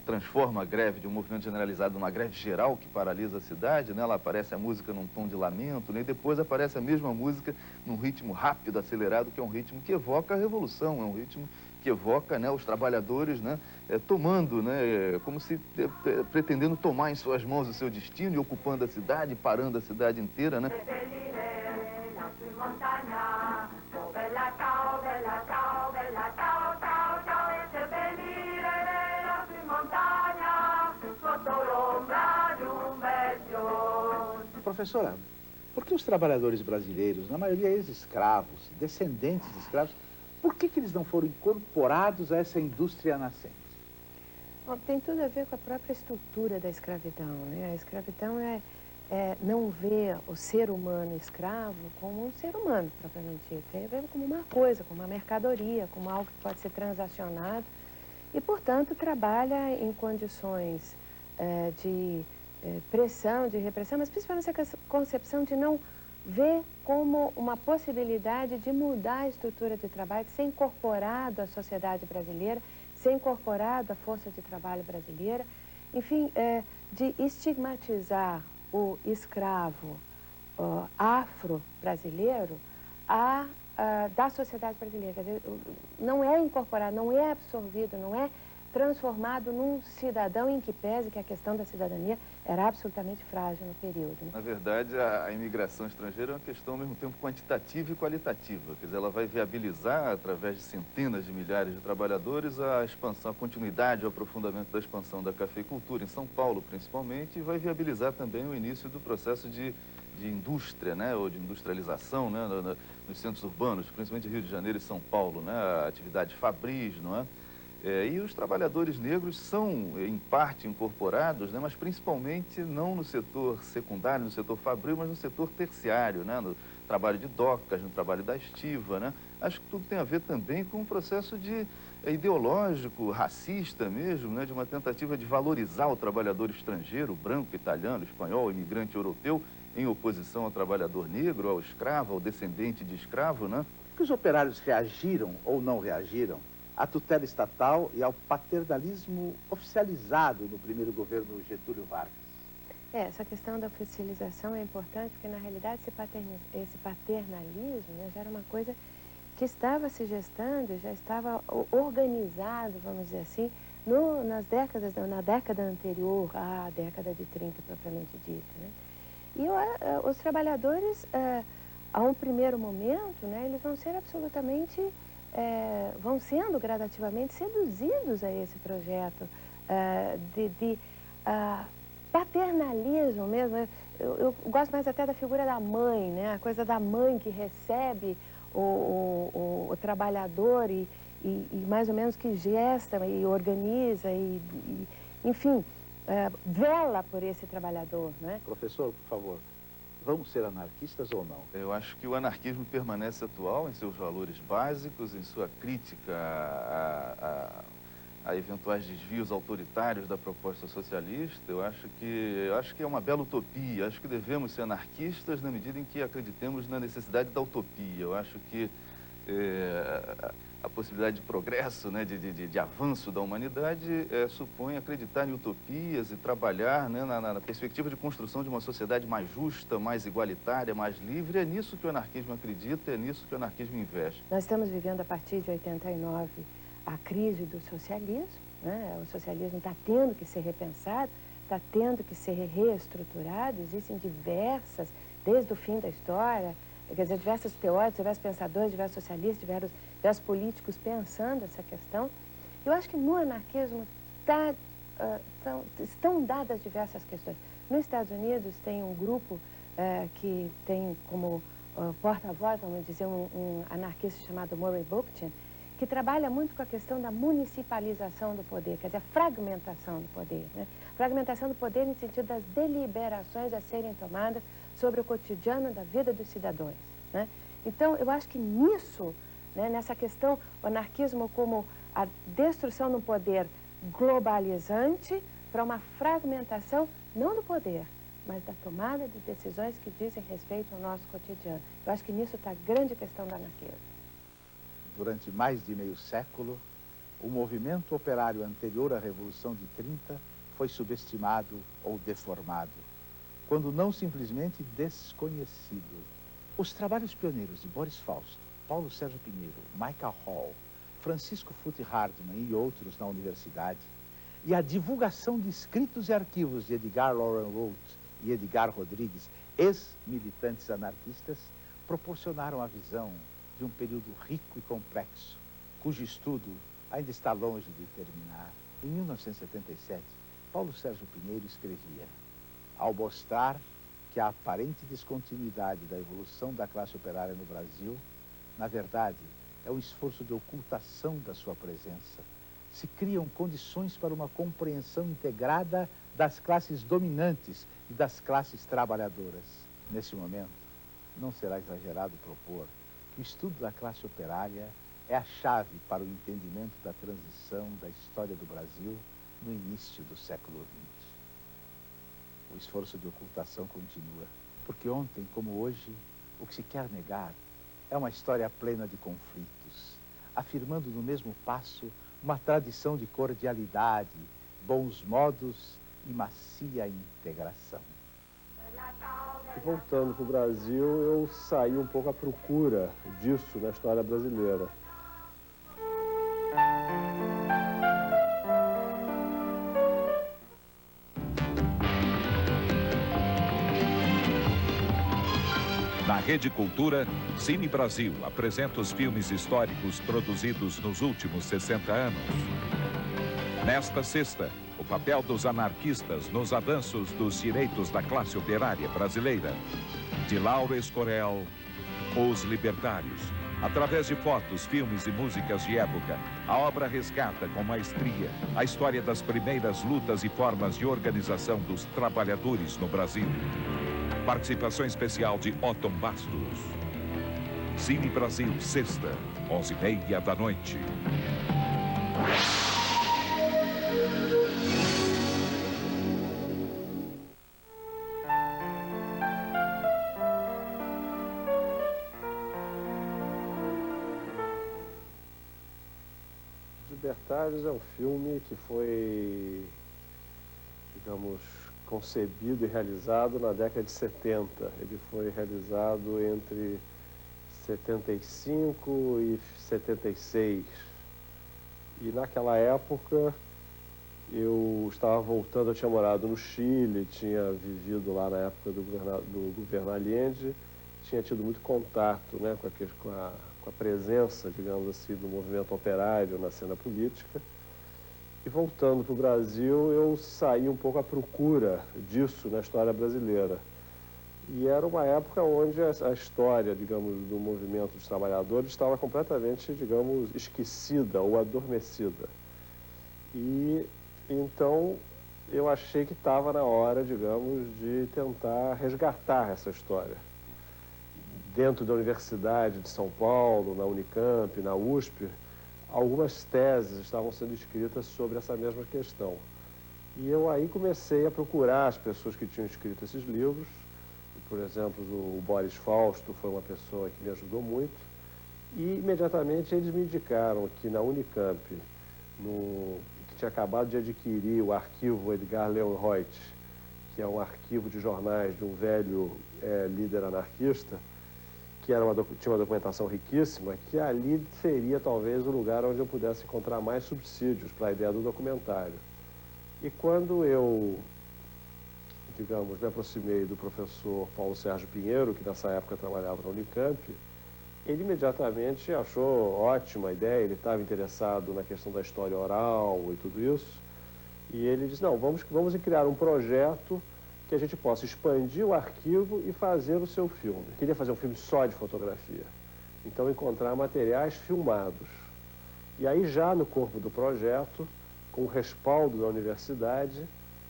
transforma a greve de um movimento generalizado numa greve geral que paralisa a cidade, né? Ela aparece a música num tom de lamento, né? E depois aparece a mesma música num ritmo rápido, acelerado, que é um ritmo que evoca a revolução, é um ritmo que evoca, né, os trabalhadores, né, tomando, né, como se pretendendo tomar em suas mãos o seu destino e ocupando a cidade, parando a cidade inteira, né? Professora, por que os trabalhadores brasileiros, na maioria ex-escravos, descendentes de escravos, por que eles não foram incorporados a essa indústria nascente? Bom, tem tudo a ver com a própria estrutura da escravidão, né? A escravidão é não vê o ser humano escravo como um ser humano, propriamente dito. Ele vê como uma coisa, como uma mercadoria, como algo que pode ser transacionado e, portanto, trabalha em condições de pressão, de repressão, mas principalmente essa concepção de não ver como uma possibilidade de mudar a estrutura de trabalho, de ser incorporado à sociedade brasileira, ser incorporado à força de trabalho brasileira, enfim, de estigmatizar o escravo afro-brasileiro da sociedade brasileira. Quer dizer, não é incorporado, não é absorvido, não é transformado num cidadão em que pese que a questão da cidadania era absolutamente frágil no período. Né? Na verdade, a imigração estrangeira é uma questão ao mesmo tempo quantitativa e qualitativa. Quer dizer, ela vai viabilizar, através de centenas de milhares de trabalhadores, a expansão, a continuidade, o aprofundamento da expansão da cafeicultura, em São Paulo principalmente, e vai viabilizar também o início do processo de indústria, né, ou de industrialização, né, nos centros urbanos, principalmente Rio de Janeiro e São Paulo, né, a atividade fabris, não é? E os trabalhadores negros são, em parte, incorporados, né, mas principalmente não no setor secundário, no setor fabril, mas no setor terciário, né, no trabalho de docas, no trabalho da estiva. Né? Acho que tudo tem a ver também com um processo ideológico, racista mesmo, né, de uma tentativa de valorizar o trabalhador estrangeiro, branco, italiano, espanhol, imigrante europeu, em oposição ao trabalhador negro, ao escravo, ao descendente de escravo. Né? Por que os operários reagiram ou não reagiram à tutela estatal e ao paternalismo oficializado no primeiro governo Getúlio Vargas? Essa questão da oficialização é importante porque, na realidade, esse paternalismo, né, já era uma coisa que estava se gestando, já estava organizado, vamos dizer assim, na década anterior à década de 30, propriamente dita. Né? E os trabalhadores, a um primeiro momento, né, eles vão ser absolutamente... vão sendo gradativamente seduzidos a esse projeto de paternalismo mesmo. Eu gosto mais até da figura da mãe, né? A coisa da mãe que recebe o trabalhador e mais ou menos que gesta e organiza enfim, vela por esse trabalhador, né? Professor, por favor, vamos ser anarquistas ou não? Eu acho que o anarquismo permanece atual em seus valores básicos, em sua crítica a eventuais desvios autoritários da proposta socialista. Eu acho que é uma bela utopia. Acho que devemos ser anarquistas na medida em que acreditemos na necessidade da utopia. Eu acho que a possibilidade de progresso, né, de avanço da humanidade, supõe acreditar em utopias e trabalhar, né, na perspectiva de construção de uma sociedade mais justa, mais igualitária, mais livre. É nisso que o anarquismo acredita, é nisso que o anarquismo investe. Nós estamos vivendo, a partir de 89, a crise do socialismo, né? O socialismo está tendo que ser repensado, está tendo que ser reestruturado. Existem diversas, desde o fim da história, quer dizer, diversos teóricos, diversos pensadores, diversos socialistas, diversos políticos pensando essa questão. Eu acho que no anarquismo estão dadas diversas questões. Nos Estados Unidos tem um grupo que tem como porta-voz, vamos dizer, um anarquista chamado Murray Bookchin, que trabalha muito com a questão da municipalização do poder, quer dizer, a fragmentação do poder, né? Fragmentação do poder no sentido das deliberações a serem tomadas sobre o cotidiano da vida dos cidadãos, né? Então, eu acho que nisso, né, nessa questão, o anarquismo como a destruição do poder globalizante para uma fragmentação, não do poder, mas da tomada de decisões que dizem respeito ao nosso cotidiano. Eu acho que nisso está a grande questão do anarquismo. Durante mais de meio século, o movimento operário anterior à Revolução de 30 foi subestimado ou deformado, quando não simplesmente desconhecido. Os trabalhos pioneiros de Boris Fausto, Paulo Sérgio Pinheiro, Michael Hall, Francisco Foote Hardman e outros na universidade, e a divulgação de escritos e arquivos de Edgar Loren Roth e Edgar Rodrigues, ex-militantes anarquistas, proporcionaram a visão de um período rico e complexo, cujo estudo ainda está longe de terminar. Em 1977, Paulo Sérgio Pinheiro escrevia: ao mostrar que a aparente descontinuidade da evolução da classe operária no Brasil, na verdade, é um esforço de ocultação da sua presença, se criam condições para uma compreensão integrada das classes dominantes e das classes trabalhadoras. Neste momento, não será exagerado propor que o estudo da classe operária é a chave para o entendimento da transição da história do Brasil no início do século XX. O esforço de ocultação continua, porque ontem, como hoje, o que se quer negar é uma história plena de conflitos, afirmando no mesmo passo uma tradição de cordialidade, bons modos e macia integração. E voltando para o Brasil, eu saí um pouco à procura disso na história brasileira. Na Rede Cultura, Cine Brasil apresenta os filmes históricos produzidos nos últimos 60 anos. Nesta sexta, o papel dos anarquistas nos avanços dos direitos da classe operária brasileira. De Laura Escorel, Os Libertários. Através de fotos, filmes e músicas de época, a obra resgata com maestria a história das primeiras lutas e formas de organização dos trabalhadores no Brasil. Participação especial de Otton Bastos. Cine Brasil, sexta, 11h30 da noite. Os Libertários é um filme que foi, digamos, concebido e realizado na década de 70. Ele foi realizado entre 75 e 76. E naquela época eu estava voltando, eu tinha morado no Chile, tinha vivido lá na época do governo Allende, tinha tido muito contato, né, com a presença, digamos assim, do movimento operário na cena política. E voltando para o Brasil, eu saí um pouco à procura disso na história brasileira. E era uma época onde a história, digamos, do movimento dos trabalhadores estava completamente, digamos, esquecida ou adormecida. E então eu achei que estava na hora, digamos, de tentar resgatar essa história. Dentro da Universidade de São Paulo, na Unicamp, na USP, algumas teses estavam sendo escritas sobre essa mesma questão. E eu aí comecei a procurar as pessoas que tinham escrito esses livros. Por exemplo, o Boris Fausto foi uma pessoa que me ajudou muito. E imediatamente eles me indicaram que na Unicamp, que tinha acabado de adquirir o arquivo Edgar Leonreuth, que é um arquivo de jornais de um velho líder anarquista, que tinha uma documentação riquíssima, que ali seria talvez o lugar onde eu pudesse encontrar mais subsídios para a ideia do documentário. E quando eu, digamos, me aproximei do professor Paulo Sérgio Pinheiro, que nessa época trabalhava na Unicamp, ele imediatamente achou ótima a ideia, ele estava interessado na questão da história oral e tudo isso, e ele disse, não, vamos criar um projeto que a gente possa expandir o arquivo e fazer o seu filme. Eu queria fazer um filme só de fotografia. Então, encontrar materiais filmados. E aí, já no corpo do projeto, com o respaldo da universidade,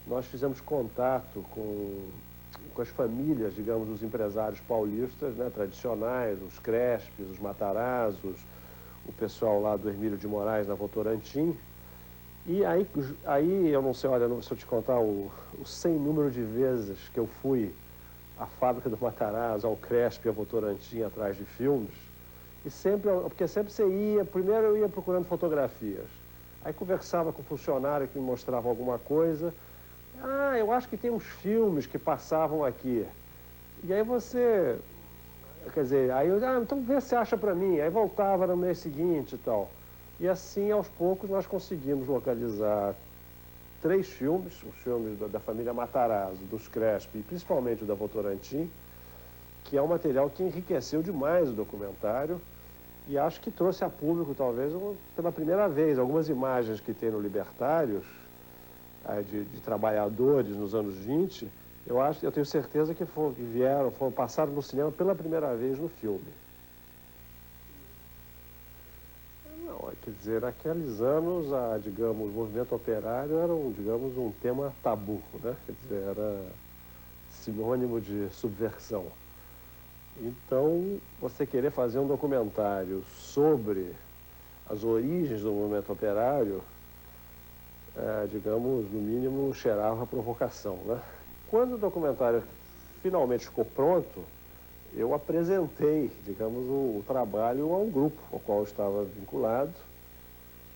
nós fizemos contato com as famílias, digamos, dos empresários paulistas, né, tradicionais, os Crespes, os Matarazos, o pessoal lá do Hermílio de Moraes, na Votorantim. E aí eu não sei, olha, se eu te contar o sem número de vezes que eu fui à fábrica do Matarazzo, ao Cresp, a Votorantim, atrás de filmes, e porque sempre você ia, primeiro eu ia procurando fotografias, aí conversava com o funcionário que me mostrava alguma coisa, eu acho que tem uns filmes que passavam aqui, e aí você, quer dizer, aí eu, então vê se acha para mim, aí voltava no mês seguinte e tal. E assim, aos poucos, nós conseguimos localizar 3 filmes, os filmes da família Matarazzo, dos Crespi, e principalmente o da Votorantim, que é um material que enriqueceu demais o documentário e acho que trouxe a público, talvez, pela primeira vez, algumas imagens que tem no Libertários, de trabalhadores nos anos 20, eu tenho certeza que passaram no cinema pela primeira vez no filme. Não, quer dizer, naqueles anos, digamos, o movimento operário era, digamos, um tema tabu, né? Quer dizer, era sinônimo de subversão. Então, você querer fazer um documentário sobre as origens do movimento operário, digamos, no mínimo, cheirava a provocação, né? Quando o documentário finalmente ficou pronto, eu apresentei, digamos, o trabalho a um grupo ao qual eu estava vinculado.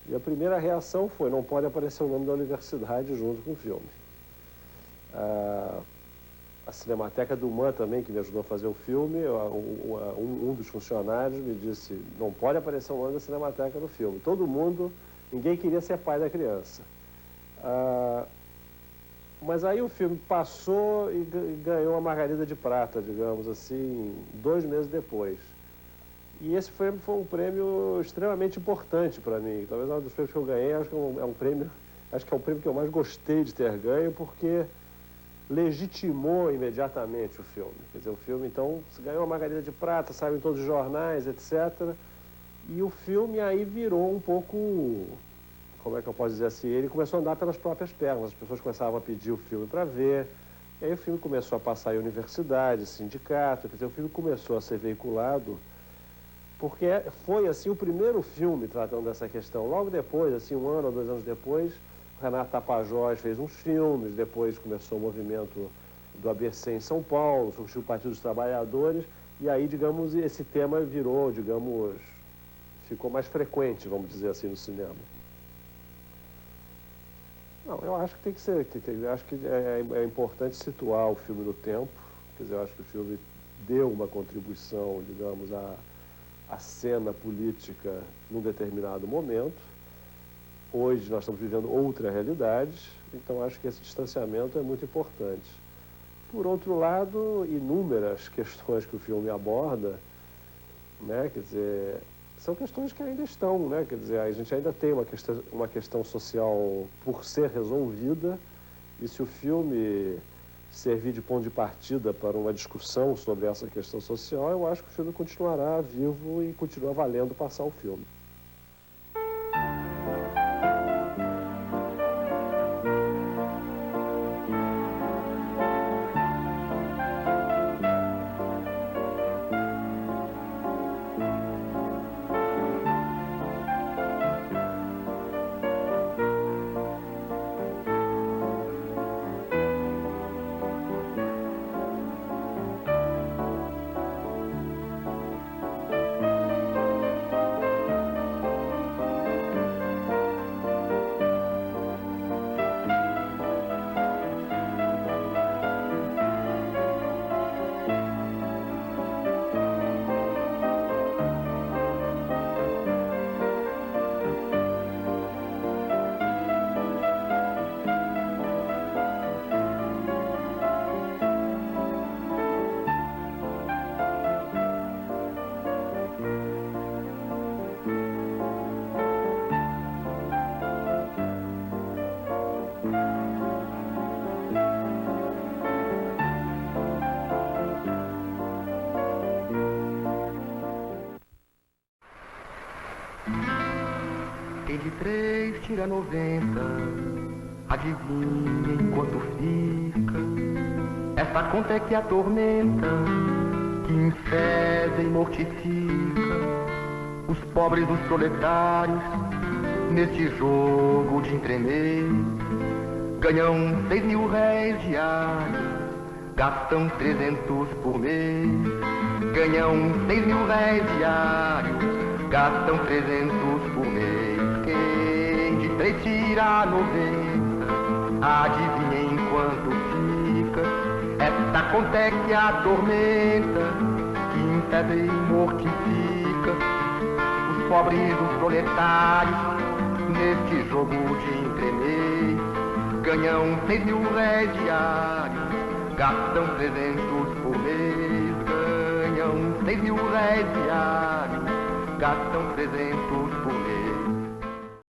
E a primeira reação foi: não pode aparecer o nome da universidade junto com o filme. A Cinemateca do MAN também, que me ajudou a fazer o filme, um dos funcionários me disse: não pode aparecer o nome da Cinemateca no filme. Todo mundo, ninguém queria ser pai da criança. Mas aí o filme passou e ganhou a Margarida de Prata, digamos assim, 2 meses depois. E esse foi um prêmio extremamente importante para mim. Talvez um dos prêmios que eu ganhei, acho que é um prêmio que eu mais gostei de ter ganho, porque legitimou imediatamente o filme. Quer dizer, o filme, então, ganhou a Margarida de Prata, saiu em todos os jornais, etc. E o filme aí virou um pouco, como é que eu posso dizer assim, ele começou a andar pelas próprias pernas. As pessoas começavam a pedir o filme para ver, e aí o filme começou a passar em universidade, sindicato, quer dizer, o filme começou a ser veiculado, porque foi, assim, o primeiro filme tratando dessa questão. Logo depois, assim, 1 ano ou 2 anos depois, Renato Tapajós fez uns filmes, depois começou o movimento do ABC em São Paulo, surgiu o Partido dos Trabalhadores, e aí, digamos, esse tema virou, digamos, ficou mais frequente, vamos dizer assim, no cinema. Não, eu acho que tem que ser, acho que é importante situar o filme no tempo, quer dizer, eu acho que o filme deu uma contribuição, digamos, à cena política num determinado momento. Hoje nós estamos vivendo outra realidade, então acho que esse distanciamento é muito importante. Por outro lado, inúmeras questões que o filme aborda, né, quer dizer, são questões que ainda estão, né, quer dizer, a gente ainda tem uma questão social por ser resolvida, e se o filme servir de ponto de partida para uma discussão sobre essa questão social, eu acho que o filme continuará vivo e continua valendo passar o filme. Quem de 3 tira 90, adivinha enquanto fica. Essa conta é que atormenta, que enfesa e mortifica os pobres dos proletários neste jogo de entremês. Ganham 6.000 réis diários, gastam 300 por mês. Ganham 6.000 réis diários, gastam 300 por mês. Quem de 3 tira 90, adivinha enquanto fica. Esta conta é que atormenta, que enfesa e mortifica os pobres dos proletários neste jogo de entremês. Ganham 6.000 réis diários, gastam 300 por mês. Ganham 6.000 réis diários, gastam 300 por mês.